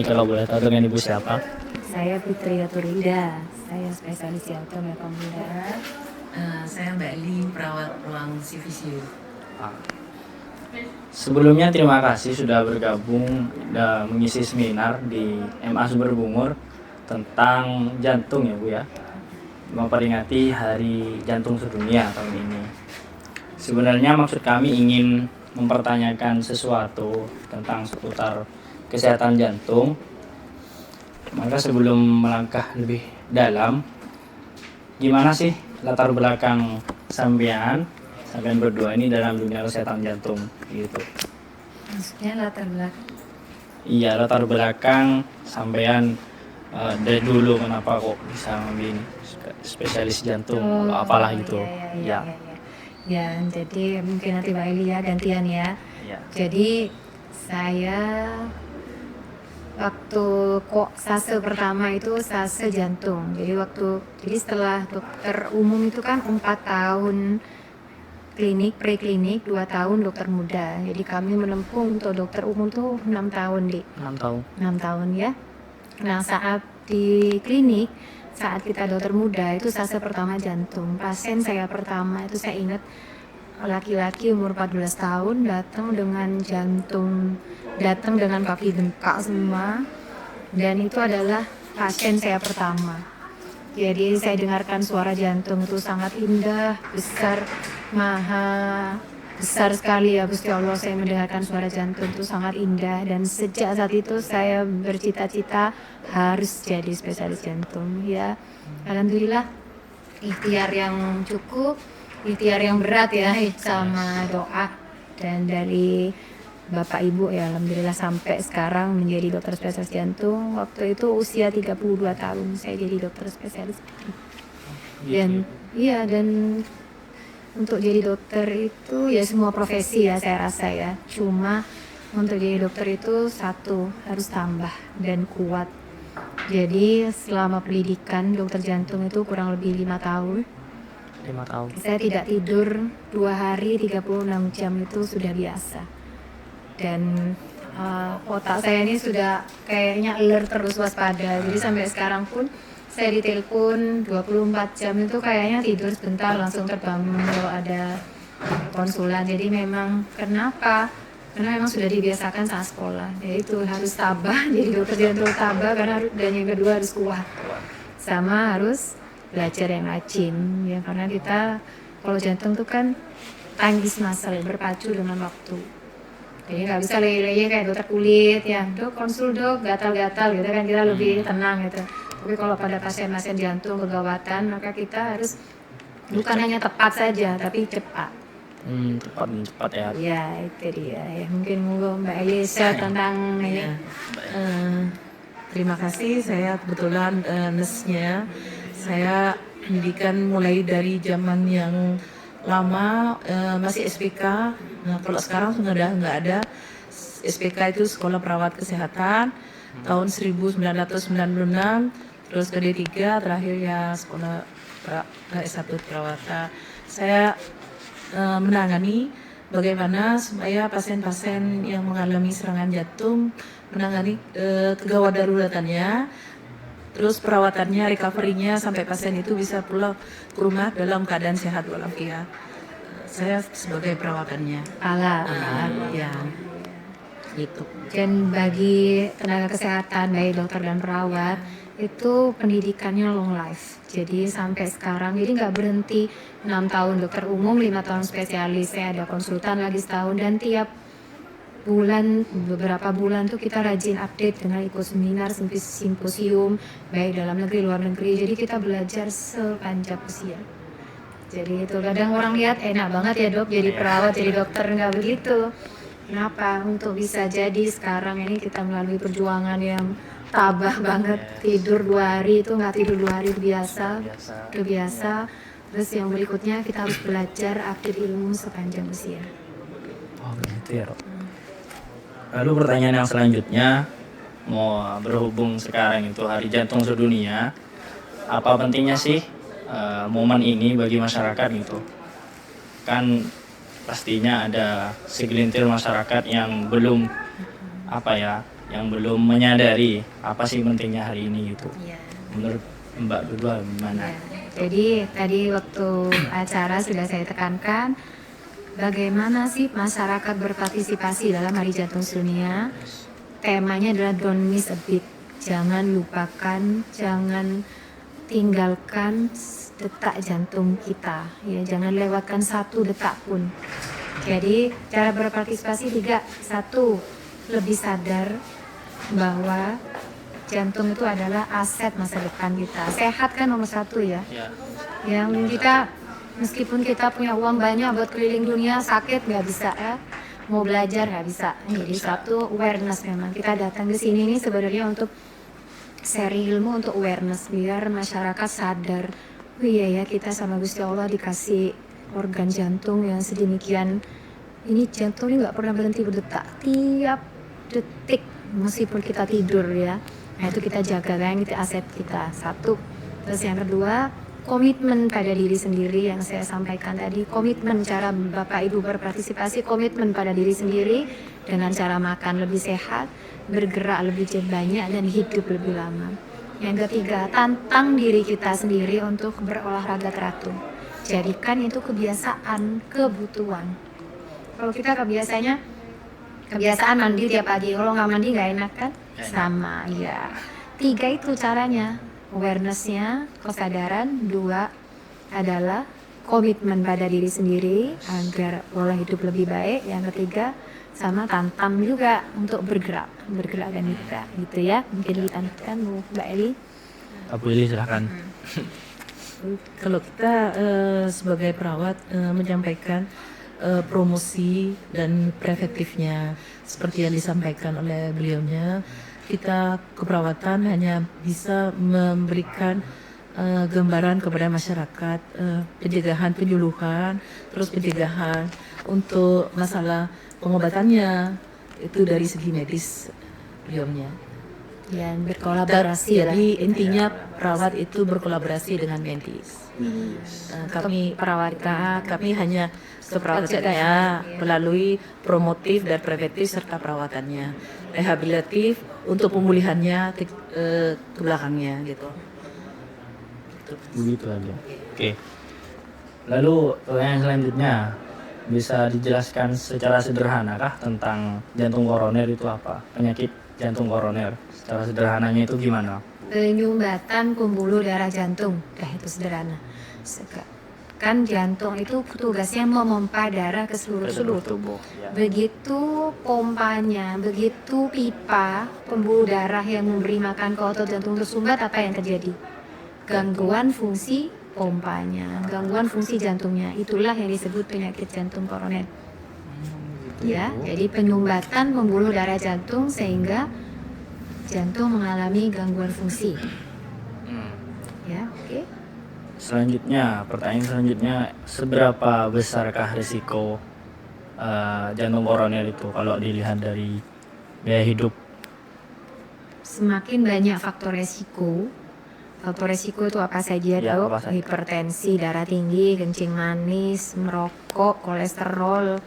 kalau boleh tahu dengan Ibu siapa? Saya Putri Aturida, saya spesialis jantung ya pemuda. Saya Mbak Li, perawat ruang CVCU. Sebelumnya terima kasih sudah bergabung dan mengisi seminar di MA Sumber Bungur tentang jantung ya Bu ya, memperingati Hari Jantung Sedunia tahun ini. Sebenarnya maksud kami ingin mempertanyakan sesuatu tentang seputar kesehatan jantung. Maka sebelum melangkah lebih dalam, gimana sih latar belakang sampean berdua ini dalam dunia kesehatan jantung gitu? Maksudnya latar belakang? Iya, latar belakang sampean dari dulu kenapa kok bisa memilih spesialis jantung, apalah gitu. Ya, jadi mungkin nanti Mbak Eli ya gantian ya. Jadi saya waktu kok fase pertama itu fase jantung. Jadi setelah dokter umum itu kan 4 tahun preklinik, 2 tahun dokter muda. Jadi kami menempuh untuk dokter umum tuh 6 tahun 6 tahun ya. Nah saat di klinik, saat kita dokter muda itu fase pertama jantung. Pasien saya pertama itu saya ingat laki-laki umur 14 tahun datang dengan jantung, datang dengan kaki bengkak semua, dan itu adalah pasien saya pertama. Jadi saya dengarkan suara jantung itu sangat indah, besar, maha besar sekali ya Gusti Allah. Saya mendengarkan suara jantung itu sangat indah, dan sejak saat itu saya bercita-cita harus jadi spesialis jantung ya. Alhamdulillah ikhtiar yang cukup, ikhtiar yang berat ya, sama doa dan dari Bapak Ibu ya, alhamdulillah sampai sekarang menjadi dokter spesialis jantung. Waktu itu usia 32 tahun saya jadi dokter spesialis jantung. Dan untuk jadi dokter itu ya semua profesi ya saya rasa ya. Cuma untuk jadi dokter itu satu, harus tambah dan kuat. Jadi selama pendidikan dokter jantung itu kurang lebih 5 tahun. 5 tahun. Saya tidak tidur 2 hari 36 jam itu sudah biasa. Dan otak saya ini sudah kayaknya alert terus, waspada. Jadi sampai sekarang pun saya ditelepon 24 jam itu kayaknya tidur sebentar langsung terbangun kalau ada konsulan. Jadi memang kenapa? Karena memang sudah dibiasakan saat sekolah. Yaitu harus tabah, jadi dokter jantung tabah, dan yang kedua harus kuat. Sama harus belajar yang rajin ya, karena kita kalau jantung tuh kan time is muscle, berpacu dengan waktu. Jadi nggak bisa leye-leye kayak dokter kulit ya, dok konsul dok gatal-gatal gitu kan, kita lebih tenang gitu. Tapi kalau pada pasien-pasien jantung kegawatan, maka kita harus bukan hanya tepat saja tapi cepat. Tepat dan cepat ya. Ya itu dia ya, mungkin Mbak Elisa tentang ini. Terima kasih, saya kebetulan nurse-nya. Saya pendidikan mulai dari zaman yang lama, masih SPK. Nah kalau sekarang sudah nggak ada. SPK itu Sekolah Perawat Kesehatan tahun 1996, terus ke D3, terakhir ya Sekolah S1 Perawatan. Saya menangani bagaimana supaya pasien-pasien yang mengalami serangan jantung menangani kegawat daruratannya, terus perawatannya, recovery-nya sampai pasien itu bisa pulang ke rumah dalam keadaan sehat walafiat. Saya sebagai perawatannya. Ya, gitu. Dan bagi tenaga kesehatan baik dokter dan perawat itu pendidikannya long life. Jadi sampai sekarang, jadi nggak berhenti 6 tahun dokter umum, 5 tahun spesialis. Saya ada konsultan lagi setahun, dan tiap bulan, beberapa bulan tuh kita rajin update dengan ikut seminar, simposium, baik dalam negeri, luar negeri. Jadi kita belajar sepanjang usia. Jadi itu kadang orang lihat enak banget ya dok, jadi perawat, jadi dokter, nggak begitu. Kenapa? Untuk bisa jadi sekarang ini kita melalui perjuangan yang tabah banget. Tidur 2 hari itu nggak tidur 2 hari, itu biasa. Terus yang berikutnya kita harus belajar update ilmu sepanjang usia. Oh gitu ya dok. Lalu pertanyaan yang selanjutnya, mau berhubung sekarang itu Hari Jantung Sedunia, apa pentingnya sih momen ini bagi masyarakat gitu? Kan pastinya ada segelintir masyarakat yang belum yang belum menyadari apa sih pentingnya hari ini gitu. Iya. Menurut Mbak berdua gimana? Ya, jadi tadi waktu acara sudah saya tekankan bagaimana sih masyarakat berpartisipasi dalam Hari Jantung Sedunia. Temanya adalah don't miss a beat. Jangan lupakan, jangan tinggalkan detak jantung kita. Ya, jangan lewatkan satu detak pun. Jadi cara berpartisipasi 3. 1. Lebih sadar bahwa jantung itu adalah aset masa depan kita. Sehat kan nomor 1 ya. Ya. Yang kita meskipun kita punya uang banyak buat keliling dunia, sakit nggak bisa ya. Mau belajar nggak bisa. Jadi 1 awareness, memang kita datang ke sini nih sebenarnya untuk sharing ilmu, untuk awareness biar masyarakat sadar. Oh iya ya, kita sama Gusti Allah dikasih organ jantung yang sedemikian. Ini jantung ini nggak pernah berhenti berdetak tiap detik meskipun kita tidur ya. Nah itu kita jaga kan, itu aset kita. 1. Terus yang kedua, komitmen pada diri sendiri yang saya sampaikan tadi. Komitmen cara Bapak Ibu berpartisipasi, komitmen pada diri sendiri dengan cara makan lebih sehat, bergerak lebih banyak, dan hidup lebih lama. Yang ketiga, tantang diri kita sendiri untuk berolahraga teratur. Jadikan itu kebiasaan, kebutuhan. Kalau kita kebiasaan mandi tiap pagi, kalau nggak mandi nggak enak kan? Sama ya. 3 itu caranya, awareness-nya, kesadaran. 2 adalah komitmen pada diri sendiri agar pola hidup lebih baik. Yang ketiga sama tantang juga untuk bergerak dan bergerak gitu ya. Mungkin dilanjutkan Bu Mbak Eli. Bu Eli silahkan. Kalau kita sebagai perawat menyampaikan promosi dan preventifnya seperti yang disampaikan oleh beliaunya, kita keperawatan hanya bisa memberikan gambaran kepada masyarakat, pencegahan penyuluhan, terus pencegahan untuk masalah pengobatannya itu dari segi medis beliaunya. Dan berkolaborasi lah. Jadi intinya perawat itu berkolaborasi dengan medis. Kami hanya seperawat saja melalui promotif dan preventif serta perawatannya, rehabilitatif untuk pemulihannya ke belakangnya gitu. Begitu aja. Oke. Lalu pertanyaan selanjutnya, bisa dijelaskan secara sederhana kah tentang jantung koroner itu apa? Penyakit jantung koroner secara sederhananya itu gimana? Penyumbatan pembuluh darah jantung. Itu sederhana. Kan jantung itu tugasnya memompa darah ke seluruh tubuh. Ya. Begitu pompanya, begitu pipa pembuluh darah yang memberi makan ke otot jantung tersumbat, apa yang terjadi? Gangguan fungsi pompanya, gangguan fungsi jantungnya. Itulah yang disebut penyakit jantung koroner. Ya, jadi penyumbatan pembuluh darah jantung sehingga jantung mengalami gangguan fungsi. Ya, oke. Selanjutnya, pertanyaan selanjutnya, seberapa besarkah risiko jantung koroner itu kalau dilihat dari gaya hidup? Semakin banyak faktor resiko. Faktor resiko itu apa saja? Ya, Tahu? apa saja? Hipertensi, darah tinggi, kencing manis, merokok, kolesterol,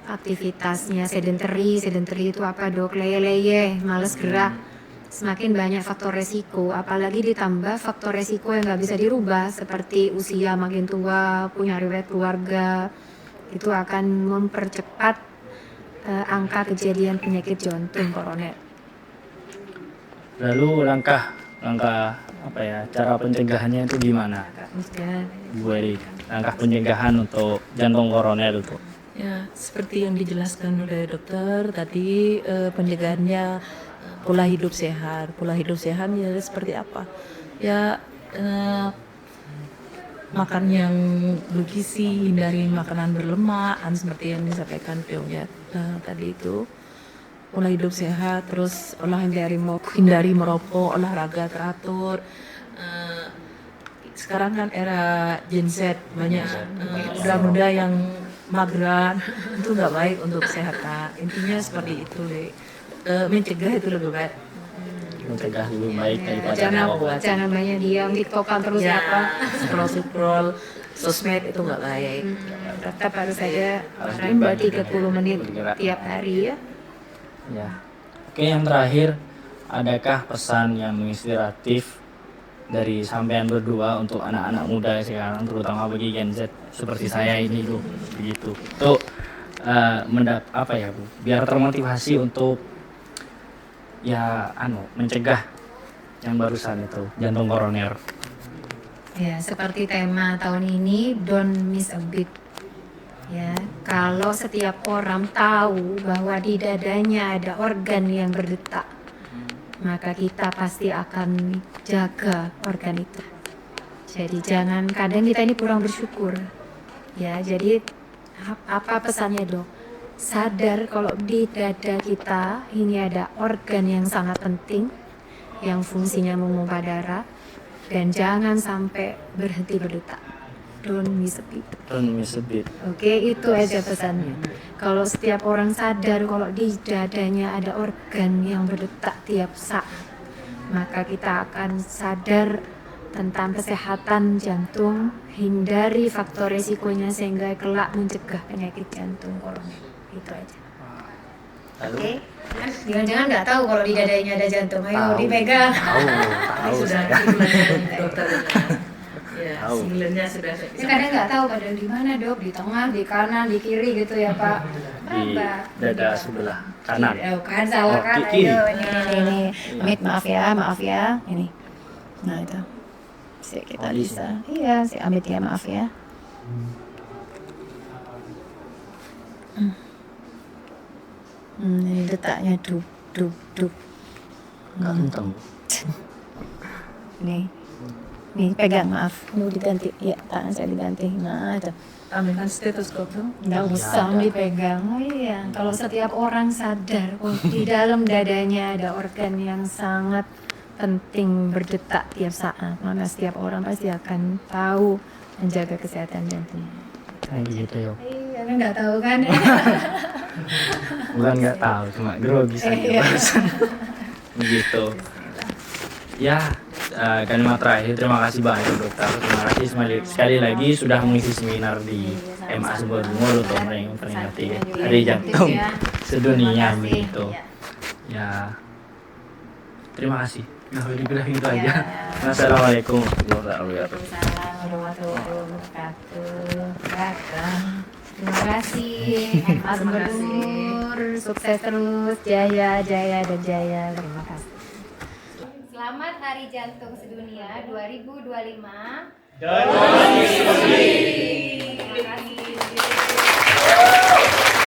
aktivitasnya sedentary itu apa Dok? Leye-leye, males gerak. Semakin banyak faktor resiko, apalagi ditambah faktor resiko yang nggak bisa dirubah seperti usia makin tua, punya riwayat keluarga, itu akan mempercepat angka kejadian penyakit jantung koroner. Lalu langkah apa ya, cara pencegahannya itu gimana? Bu Eli, langkah pencegahan untuk jantung koroner itu? Ya, seperti yang dijelaskan oleh dokter tadi, pencegahannya pola hidup sehat. Pola hidup sehat ya seperti apa? Ya makan yang bergizi, hindari makanan berlemak, seperti yang disampaikan beliau tadi itu. Pola hidup sehat, terus hindari merokok, olahraga teratur. Sekarang kan era Gen Z, banyak muda-muda yang mageran, itu nggak baik untuk kesehatan. Intinya seperti itu, mencegah itu lebih baik. Mencegah lebih baik daripada Jangan banyak diam, tiktokan terus ya, apa. scroll sosmed itu nggak baik. Tetap harus ada 30 menit tiap hari ya. Ya. Oke, yang terakhir, adakah pesan yang menginspiratif dari sampean berdua untuk anak-anak muda sekarang, terutama bagi Gen Z seperti saya ini Bu, begitu. Untuk apa ya Bu, biar termotivasi untuk ya mencegah yang barusan itu jantung koroner. Ya, seperti tema tahun ini, don't miss a beat. Ya, kalau setiap orang tahu bahwa di dadanya ada organ yang berdetak, maka kita pasti akan jaga organ itu. Jadi jangan, kadang kita ini kurang bersyukur. Ya, jadi apa pesannya Dok? Sadar kalau di dada kita ini ada organ yang sangat penting, yang fungsinya memompa darah, dan jangan sampai berhenti berdetak. Don't miss a beat. Don't miss a beat. Oke, itu aja pesannya. Kalau setiap orang sadar kalau di dadanya ada organ yang berdetak tiap saat, maka kita akan sadar tentang kesehatan jantung, hindari faktor resikonya sehingga kelak mencegah penyakit jantung koroner. Itu aja. Oke. Jangan-jangan nggak tahu kalau di dadanya ada jantung. Ayo dipegang. Tahu. Sudah dokter. Ya, singletnya sudah. Ini kadang nggak tahu padahal di mana Dok, di tengah, di kanan, di kiri gitu ya Pak. Di dada sebelah kanan. Kan salah kan. Kiri. Ayo ini. Amit, maaf ya. Ini. Nah itu. Kita bisa. Iya, si Amit ya, maaf ya. Ini detaknya duk. Nggak kenceng. Nih pegang, maaf. Mau diganti. Ya, tangan saya diganti. Nah, itu. Ambilkan stetoskop tuh. Nggak usah dipegang. Oh iya, kalau setiap orang sadar, di dalam dadanya ada organ yang sangat penting berdetak tiap saat, maka setiap orang pasti akan tahu menjaga kesehatan jantungnya. Kayak gitu ya. Iya, kan nggak tahu kan? Bukan nggak tahu, cuma grogi saja barusan. Begitu. Ya, kalimat terakhir, terima kasih banyak dokter. Terima kasih sekali lagi sudah mengisi seminar di MA Sumber Bungur untuk memperingati Hari Jantung Sedunia begitu. Ya, terima kasih. Nah, dibilang itu aja. Assalamualaikum warahmatullahi wabarakatuh. Waalaikumsalam warahmatullahi wabarakatuh. Terima kasih. MA Sumber Bungur, sukses terus, jaya dan jaya. Terima kasih. Selamat Hari Jantung Sedunia 2025. Jangan